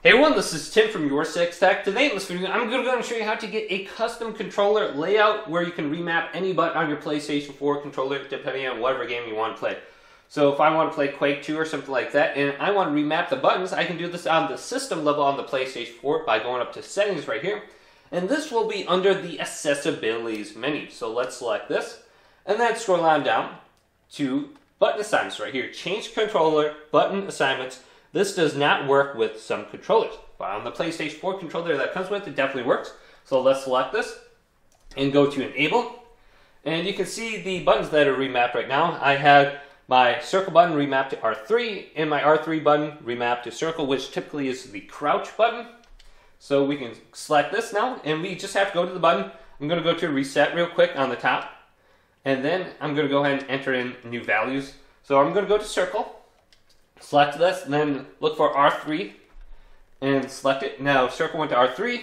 Hey everyone, this is Tim from Your 6 Tech. Today in this video, I'm going to go and show you how to get a custom controller layout where you can remap any button on your PlayStation 4 controller depending on whatever game you want to play. So if I want to play Quake 2 or something like that and I want to remap the buttons, I can do this on the system level on the PlayStation 4 by going up to settings right here. And this will be under the accessibilities menu. So let's select this and then scroll on down to button assignments right here. Change controller, button assignments. This does not work with some controllers, but on the PlayStation 4 controller that comes with it definitely works. So let's select this and go to Enable. And you can see the buttons that are remapped right now. I have my circle button remapped to R3 and my R3 button remapped to circle, which typically is the crouch button. So we can select this now and we just have to go to the button. I'm going to go to Reset real quick on the top. And then I'm going to go ahead and enter in new values. So I'm going to go to circle. Select this, and then look for R3 and select it. Now circle went to R3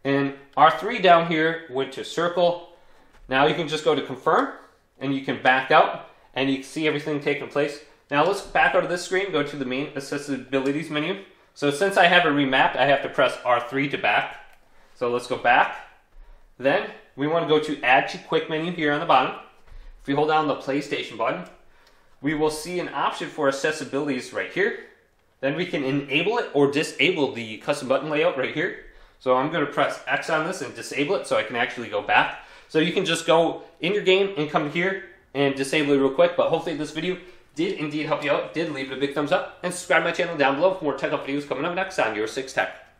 and R3 down here went to circle. Now you can just go to confirm and you can back out and you can see everything taking place. Now let's back out of this screen, go to the main accessibilities menu. So since I have it remapped, I have to press R3 to back. So let's go back. Then we want to go to add to quick menu here on the bottom. If we hold down the PlayStation button, we will see an option for accessibilities right here. Then we can enable it or disable the custom button layout right here. So I'm going to press X on this and disable it so I can actually go back. So you can just go in your game and come here and disable it real quick. But hopefully this video did indeed help you out. Did leave it a big thumbs up and subscribe to my channel down below for more technical videos coming up next on Your 6 Tech.